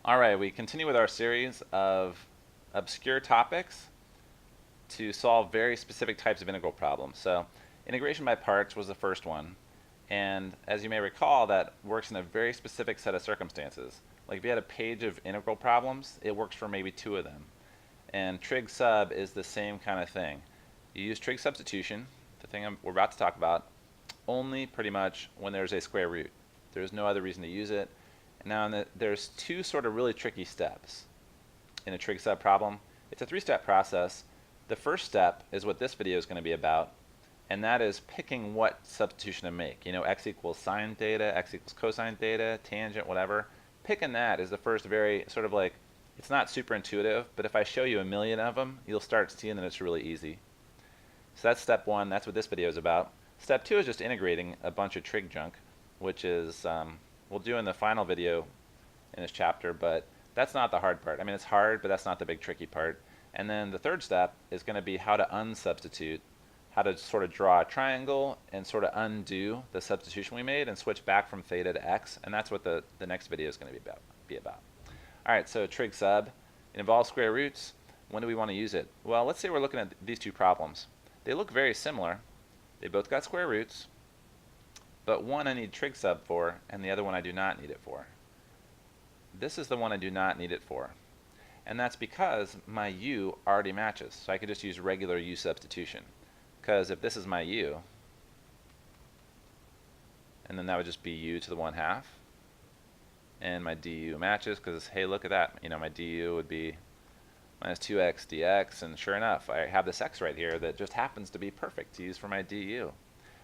All right, we continue with our series of obscure topics to solve very specific types of integral problems. So integration by parts was the first one. And as you may recall, that works in a very specific set of circumstances. Like if you had a page of integral problems, it works for maybe two of them. And trig sub is the same kind of thing. You use trig substitution, the thing we're about to talk about, only pretty much when there's a square root. There's no other reason to use it. And now there's two sort of really tricky steps in a trig sub problem. It's a three-step process. The first step is what this video is going to be about, and that is picking what substitution to make. You know, x equals sine theta, x equals cosine theta, tangent, whatever. Picking that is the first very sort of like, it's not super intuitive, but if I show you a million of them, you'll start seeing that it's really easy. So that's step one. That's what this video is about. Step two is just integrating a bunch of trig junk, which is we'll do in the final video in this chapter, but that's not the hard part. I mean, it's hard, but that's not the big tricky part. And then the third step is going to be how to unsubstitute, how to sort of draw a triangle and sort of undo the substitution we made and switch back from theta to x, and that's what the next video is going to be about. All right, so trig sub, it involves square roots. When do we want to use it? Well, let's say we're looking at these two problems. They look very similar. They both got square roots, but one I need trig sub for, and the other one I do not need it for. This is the one I do not need it for. And that's because my u already matches. So I could just use regular u substitution. Because if this is my u, and then that would just be u to the 1/2, and my du matches because, hey, look at that. You know, my du would be minus 2x dx, and sure enough, I have this x right here that just happens to be perfect to use for my du.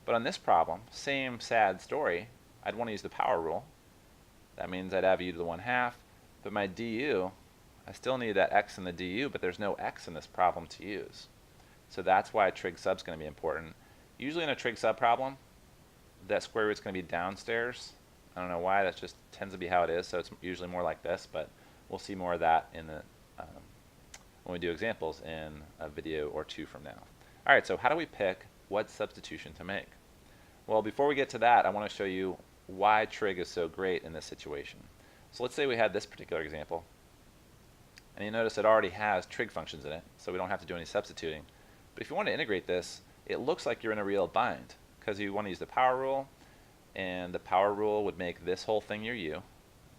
But on this problem, same sad story, I'd want to use the power rule. That means I'd have u to the 1/2, but my du, I still need that x in the du, but there's no x in this problem to use. So that's why trig sub is going to be important. Usually in a trig sub problem, that square root is going to be downstairs. I don't know why, that just tends to be how it is, so it's usually more like this, but we'll see more of that in the when we do examples in a video or two from now. All right, so how do we pick what substitution to make? Well, before we get to that, I want to show you why trig is so great in this situation. So let's say we had this particular example, and you notice it already has trig functions in it, so we don't have to do any substituting. But if you want to integrate this, it looks like you're in a real bind, because you want to use the power rule, and the power rule would make this whole thing your u.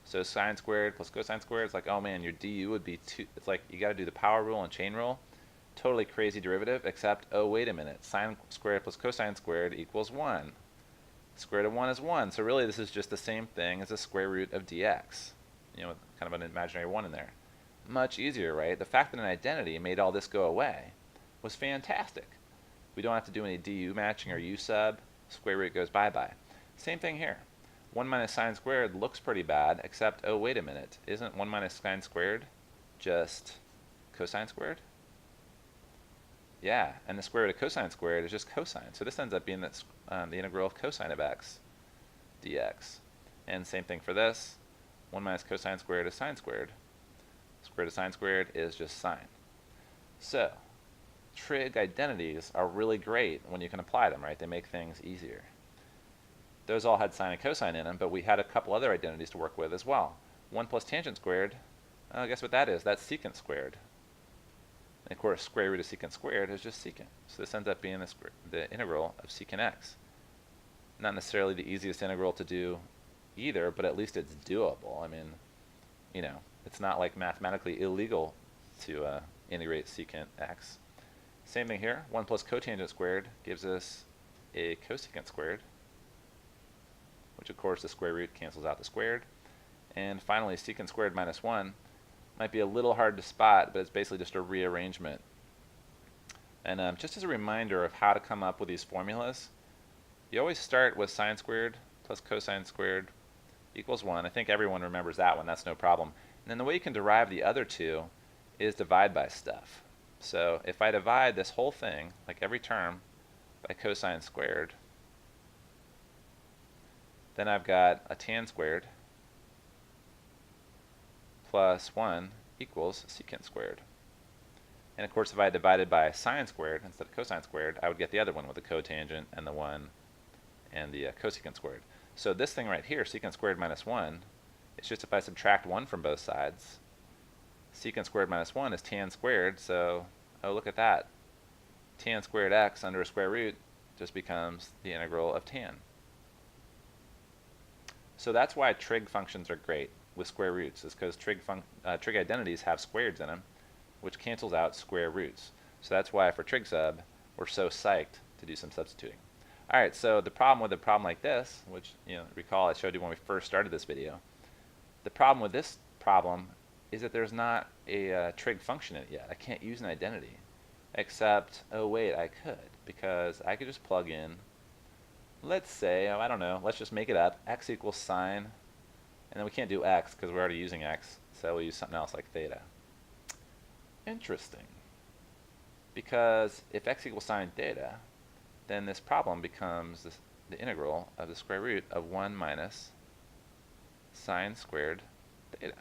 So sine squared plus cosine squared, it's like, oh man, your du would be 2. It's like you got to do the power rule and chain rule. Totally crazy derivative, except, oh, wait a minute, sine squared plus cosine squared equals 1. Square root of 1 is 1, so really this is just the same thing as the square root of dx. You know, kind of an imaginary 1 in there. Much easier, right? The fact that an identity made all this go away was fantastic. We don't have to do any du matching or u sub. Square root goes bye-bye. Same thing here. 1 minus sine squared looks pretty bad, except, oh, wait a minute, isn't 1 minus sine squared just cosine squared? Yeah, and the square root of cosine squared is just cosine. So this ends up being the integral of cosine of x dx. And same thing for this. 1 minus cosine squared is sine squared. Square root of sine squared is just sine. So trig identities are really great when you can apply them, right? They make things easier. Those all had sine and cosine in them, but we had a couple other identities to work with as well. 1 plus tangent squared, guess what that is? That's secant squared. And of course, square root of secant squared is just secant. So this ends up being the integral of secant x. Not necessarily the easiest integral to do either, but at least it's doable. I mean, you know, it's not like mathematically illegal to integrate secant x. Same thing here. 1 plus cotangent squared gives us a cosecant squared, which of course the square root cancels out the squared. And finally, secant squared minus 1 might be a little hard to spot, but it's basically just a rearrangement. And just as a reminder of how to come up with these formulas, you always start with sine squared plus cosine squared equals 1. I think everyone remembers that one, that's no problem. And then the way you can derive the other two is divide by stuff. So if I divide this whole thing, like every term, by cosine squared, then I've got a tan squared plus 1 equals secant squared. And of course, if I divided by sine squared instead of cosine squared, I would get the other one with the cotangent and the 1 and the cosecant squared. So this thing right here, secant squared minus 1, It's just if I subtract 1 from both sides, secant squared minus 1 is tan squared, so, oh, look at that. Tan squared x under a square root just becomes the integral of tan. So that's why trig functions are great with square roots, is because trig identities have squareds in them, which cancels out square roots. So that's why for trig sub, we're so psyched to do some substituting. All right, so the problem with a problem like this, which, recall I showed you when we first started this video, the problem with this problem is that there's not a trig function in it yet. I can't use an identity, except, oh wait, I could, because I could just plug in, let's say, I don't know, let's just make it up, x equals sine, and then we can't do x because we're already using x, so we'll use something else like theta. Interesting. Because if x equals sine theta, then this problem becomes the integral of the square root of 1 minus sine squared theta.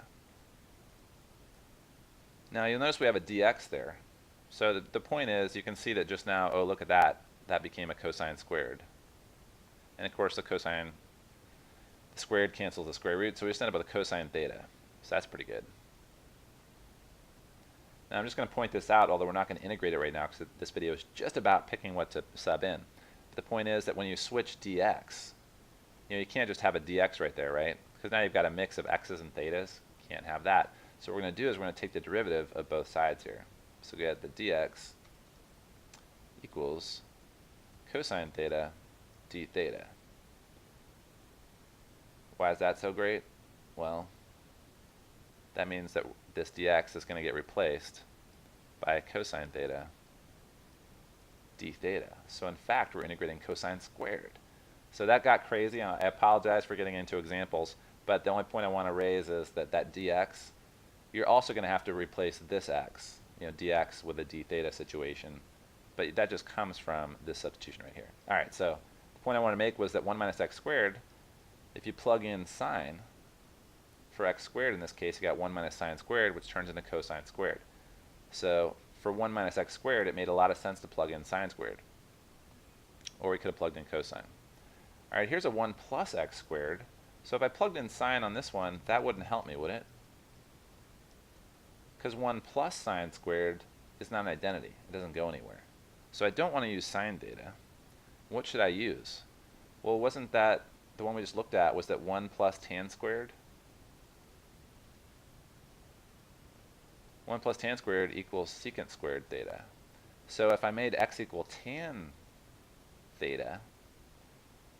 Now you'll notice we have a dx there. So the point is, you can see that just now, oh look at that, that became a cosine squared. And of course the cosine squared cancels the square root, so we just end up with a cosine theta. So that's pretty good. Now I'm just going to point this out, although we're not going to integrate it right now because this video is just about picking what to sub in. But the point is that when you switch dx, you can't just have a dx right there, right? Because now you've got a mix of x's and thetas. You can't have that. So what we're going to do is we're going to take the derivative of both sides here. So we get the dx equals cosine theta d theta. Why is that so great? Well, that means that this dx is going to get replaced by cosine theta d theta. So in fact, we're integrating cosine squared. So that got crazy. I apologize for getting into examples, but the only point I want to raise is that that dx, you're also going to have to replace this x, dx with a d theta situation. But that just comes from this substitution right here. All right, so the point I want to make was that 1 minus x squared, if you plug in sine, for x squared in this case, you got 1 minus sine squared, which turns into cosine squared. So for 1 minus x squared, it made a lot of sense to plug in sine squared. Or we could have plugged in cosine. All right, here's a 1 plus x squared. So if I plugged in sine on this one, that wouldn't help me, would it? Because 1 plus sine squared is not an identity. It doesn't go anywhere. So I don't want to use sine theta. What should I use? Well, wasn't that the one we just looked at, was that 1 plus tan squared? 1 plus tan squared equals secant squared theta. So if I made x equal tan theta,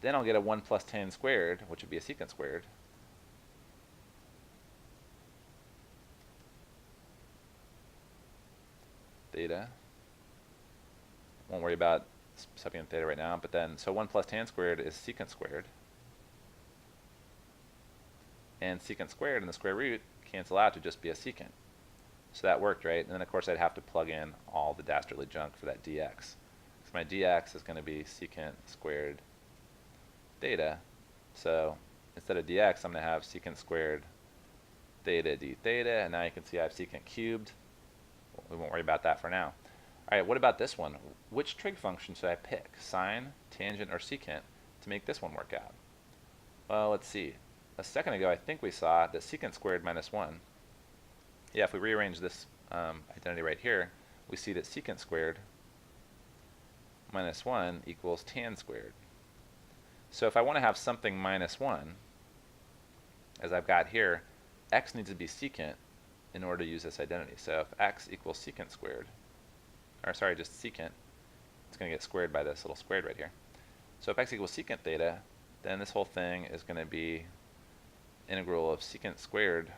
then I'll get a 1 plus tan squared, which would be a secant squared. Theta. Won't worry about subbing in theta right now, but then, so 1 plus tan squared is secant squared. And secant squared and the square root cancel out to just be a secant. So that worked, right? And then of course I'd have to plug in all the dastardly junk for that dx. So my dx is going to be secant squared theta. So instead of dx, I'm going to have secant squared theta d theta, and now you can see I have secant cubed. We won't worry about that for now. All right, what about this one? Which trig function should I pick, sine, tangent, or secant, to make this one work out? Well, let's see. A second ago, I think we saw that secant squared minus 1. Yeah, if we rearrange this identity right here, we see that secant squared minus 1 equals tan squared. So if I want to have something minus 1, as I've got here, x needs to be secant in order to use this identity. So if x equals secant squared, or sorry, just secant, it's going to get squared by this little squared right here. So if x equals secant theta, then this whole thing is going to be integral of secant squared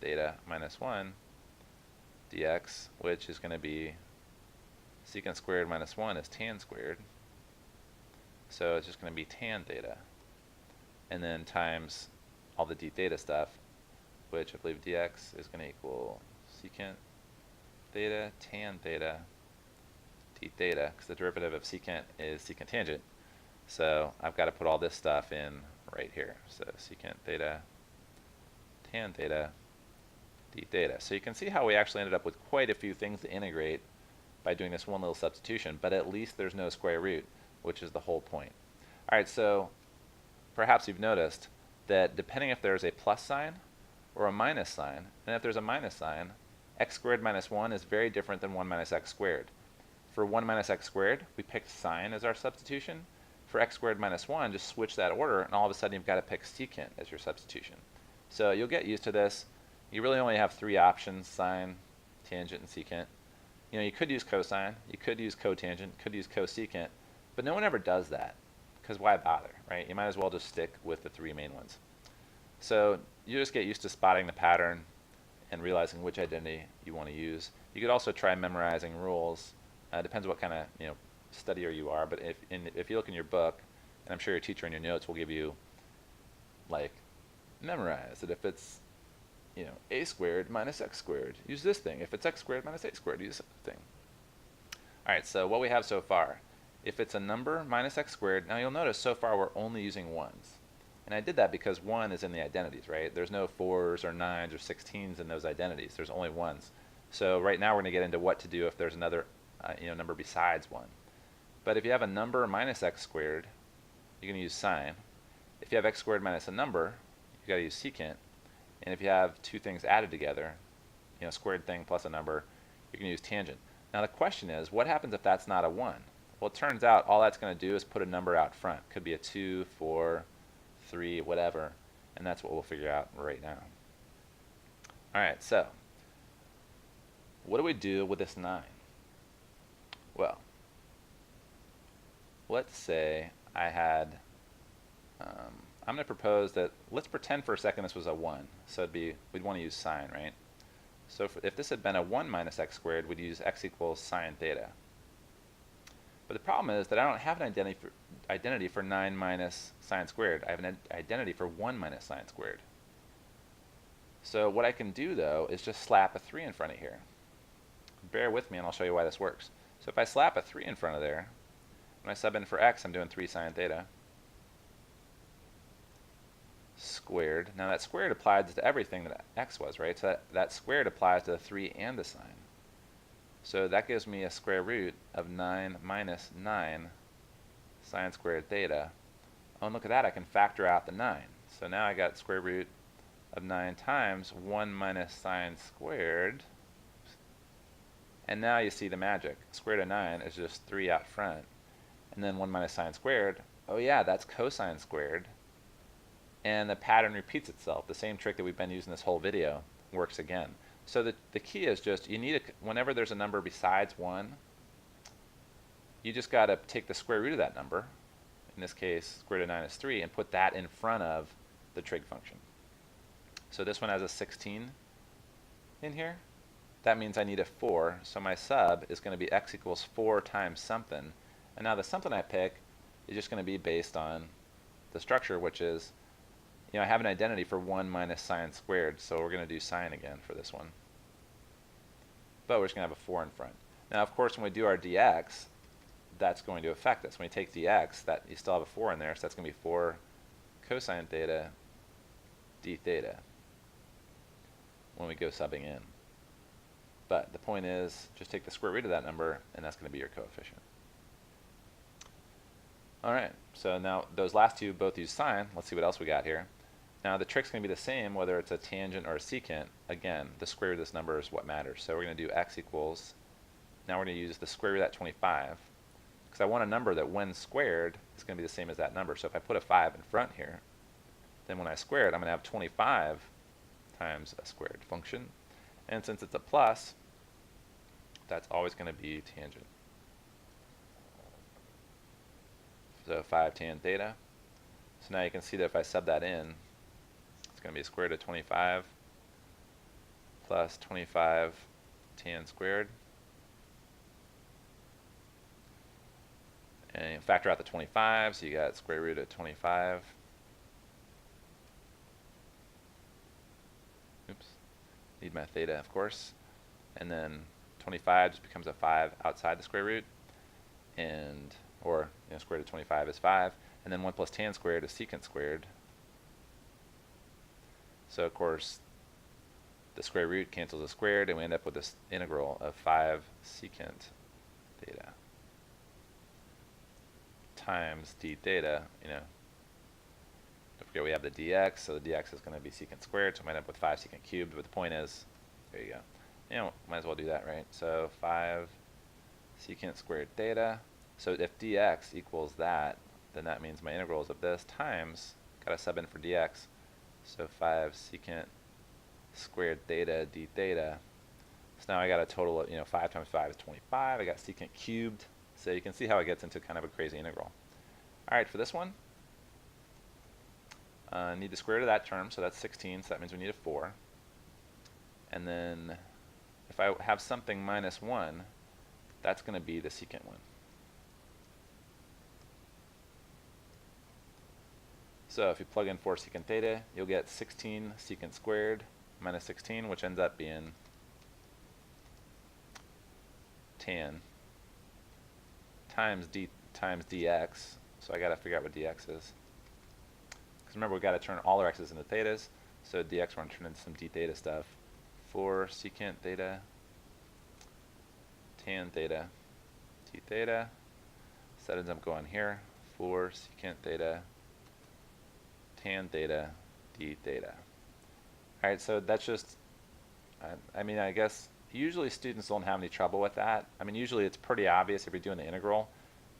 theta minus 1 dx, which is going to be secant squared minus 1 is tan squared. So it's just going to be tan theta. And then times all the d theta stuff, which I believe dx is going to equal secant theta tan theta d theta, because the derivative of secant is secant tangent. So I've got to put all this stuff in right here. So secant theta tan theta d theta. So you can see how we actually ended up with quite a few things to integrate by doing this one little substitution, but at least there's no square root, which is the whole point. All right, so perhaps you've noticed that depending if there's a plus sign or a minus sign, and if there's a minus sign, x squared minus 1 is very different than 1 minus x squared. For 1 minus x squared, we picked sine as our substitution. For x squared minus 1, just switch that order, and all of a sudden you've got to pick secant as your substitution. So you'll get used to this. You really only have 3 options: sine, tangent, and secant. You know, you could use cosine, you could use cotangent, could use cosecant, but no one ever does that, because why bother, right? You might as well just stick with the 3 main ones. So you just get used to spotting the pattern and realizing which identity you want to use. You could also try memorizing rules. Depends what kind of studier you are, but if you look in your book, and I'm sure your teacher in your notes will give you, like, memorize that if it's a squared minus x squared, use this thing. If it's x squared minus a squared, use this thing. Alright, so what we have so far, if it's a number minus x squared, now you'll notice so far we're only using 1s. And I did that because 1 is in the identities, right? There's no 4s or 9s or 16s in those identities. There's only 1s. So right now we're going to get into what to do if there's another number besides 1. But if you have a number minus x squared, you're going to use sine. If you have x squared minus a number, you've got to use secant. And if you have 2 things added together, squared thing plus a number, you can use tangent. Now the question is, what happens if that's not a 1? Well, it turns out all that's going to do is put a number out front. Could be a 2, 4, 3, whatever, and that's what we'll figure out right now. Alright, so what do we do with this 9? Well, let's say I had, I'm going to propose that, let's pretend for a second this was a 1. So we'd want to use sine, right? So if this had been a 1 minus x squared, we'd use x equals sine theta. But the problem is that I don't have an identity for 9 minus sine squared. I have an identity for 1 minus sine squared. So what I can do, though, is just slap a 3 in front of here. Bear with me and I'll show you why this works. So if I slap a 3 in front of there, when I sub in for x, I'm doing 3 sine theta squared. Now that squared applies to everything that x was, right? So that squared applies to the 3 and the sine. So that gives me a square root of 9 minus 9 sine squared theta. Oh, and look at that, I can factor out the 9. So now I got square root of 9 times 1 minus sine squared. And now you see the magic. Square root of 9 is just 3 out front. And then 1 minus sine squared, oh yeah, that's cosine squared. And the pattern repeats itself. The same trick that we've been using this whole video works again. So the key is just, whenever there's a number besides 1, you just got to take the square root of that number. In this case, square root of 9 is 3, and put that in front of the trig function. So this one has a 16 in here. That means I need a 4, so my sub is going to be x equals 4 times something. And now the something I pick is just going to be based on the structure, which is, I have an identity for 1 minus sine squared, so we're going to do sine again for this one. But we're just going to have a 4 in front. Now, of course, when we do our dx, that's going to affect us. When you take dx, you still have a 4 in there, so that's going to be 4 cosine theta d theta when we go subbing in. But the point is, just take the square root of that number, and that's going to be your coefficient. Alright, so now those last two both use sine. Let's see what else we got here. Now the trick's going to be the same whether it's a tangent or a secant. Again, the square root of this number is what matters. So we're going to do x equals, now we're going to use the square root of that 25, because I want a number that when squared is going to be the same as that number. So if I put a 5 in front here, then when I square it, I'm going to have 25 times a squared function. And since it's a plus, that's always going to be tangent. So 5 tan theta. So now you can see that if I sub that in, it's going to be square root of 25 plus 25 tan squared. And you factor out the 25, so you got square root of 25. Oops. Need my theta, of course. And then 25 just becomes a 5 outside the square root. And or square root of 25 is 5, and then 1 plus tan squared is secant squared. So of course the square root cancels the squared, and we end up with this integral of 5 secant theta times d theta, Don't forget we have the dx, so the dx is going to be secant squared, so I might end up with 5 secant cubed, but the point is, there you go. You know, might as well do that, right? So 5 secant squared theta. So if dx equals that, then that means my integrals of this times, got to sub in for dx, so 5 secant squared theta d theta. So now I got a total of, 5 times 5 is 25. I got secant cubed. So you can see how it gets into kind of a crazy integral. All right, for this one, I need the square root of that term, so that's 16, so that means we need a 4. And then if I have something minus 1, that's going to be the secant one. So if you plug in 4 secant theta, you'll get 16 secant squared minus 16, which ends up being tan times dx. So I got to figure out what dx is. Because remember, we've got to turn all our x's into thetas. So dx, we're going to turn into some d theta stuff. 4 secant theta, tan theta, d theta. So that ends up going here. 4 secant theta, tan theta, d theta. All right, so that's just, I mean, I guess usually students don't have any trouble with that. I mean, usually it's pretty obvious if you're doing the integral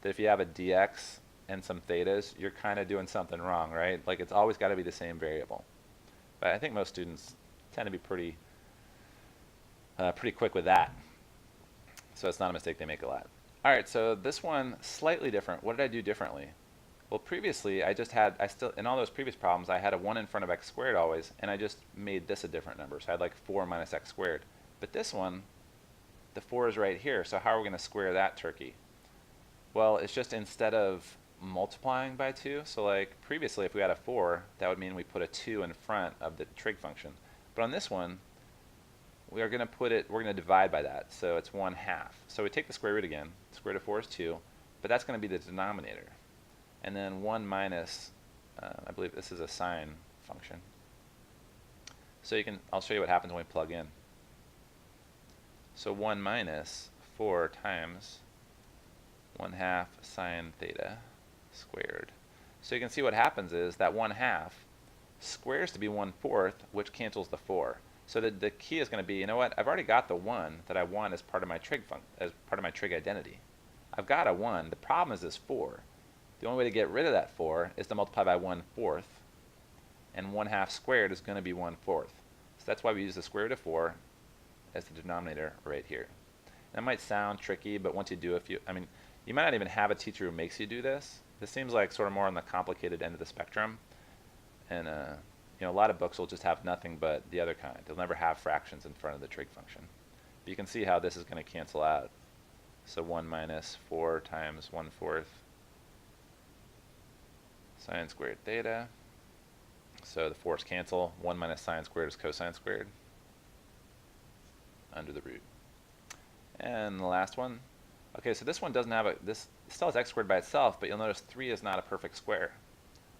that if you have a dx and some thetas, you're kind of doing something wrong, right? Like it's always got to be the same variable. But I think most students tend to be pretty quick with that. So it's not a mistake they make a lot. All right, so this one, slightly different. What did I do differently? Well, previously, in all those previous problems, I had a 1 in front of x squared always, and I just made this a different number. So I had like 4 minus x squared. But this one, the 4 is right here, so how are we going to square that turkey? Well, it's just instead of multiplying by 2, so like previously if we had a 4, that would mean we put a 2 in front of the trig function. But on this one, we're going to divide by that, so it's 1/2. So we take the square root again, square root of 4 is 2, but that's going to be the denominator. And then 1 minus, I believe this is a sine function. So I'll show you what happens when we plug in. So 1 minus 4 times 1/2 sine theta squared. So you can see what happens is that 1/2 squares to be 1/4, which cancels the 4. So the key is going to be, you know what? I've already got the 1 that I want as part of my trig identity. I've got a 1. The problem is this 4. The only way to get rid of that 4 is to multiply by 1/4, and 1/2 squared is going to be 1/4. So that's why we use the square root of 4 as the denominator right here. That might sound tricky, but once you do, you might not even have a teacher who makes you do this. This seems like sort of more on the complicated end of the spectrum, and a lot of books will just have nothing but the other kind. They'll never have fractions in front of the trig function. But you can see how this is going to cancel out. So 1 minus 4 times 1/4 sine squared theta. So the 4's cancel. 1 minus sine squared is cosine squared under the root. And the last one. Okay, so this one doesn't have this still has x squared by itself, but you'll notice 3 is not a perfect square.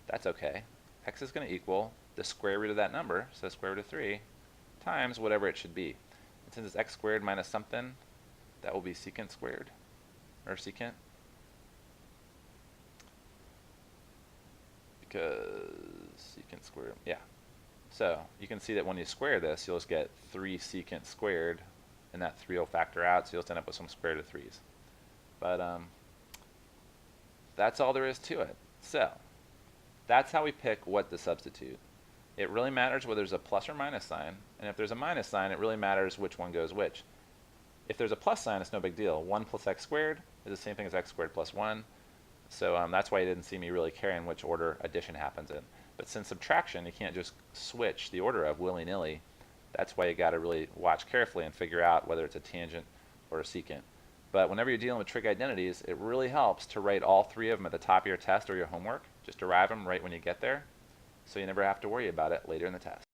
That's okay. X is going to equal the square root of that number, so square root of 3, times whatever it should be. And since it's x squared minus something, that will be secant squared, or secant. Because secant squared, yeah. So you can see that when you square this, you'll just get 3 secant squared, and that 3 will factor out, so you'll just end up with some square root of 3's. But that's all there is to it. So that's how we pick what to substitute. It really matters whether there's a plus or minus sign, and if there's a minus sign, it really matters which one goes which. If there's a plus sign, it's no big deal. 1 plus x squared is the same thing as x squared plus 1. So that's why you didn't see me really caring which order addition happens in. But since subtraction, you can't just switch the order of willy-nilly. That's why you got to really watch carefully and figure out whether it's a tangent or a secant. But whenever you're dealing with trig identities, it really helps to write all 3 of them at the top of your test or your homework. Just derive them right when you get there, so you never have to worry about it later in the test.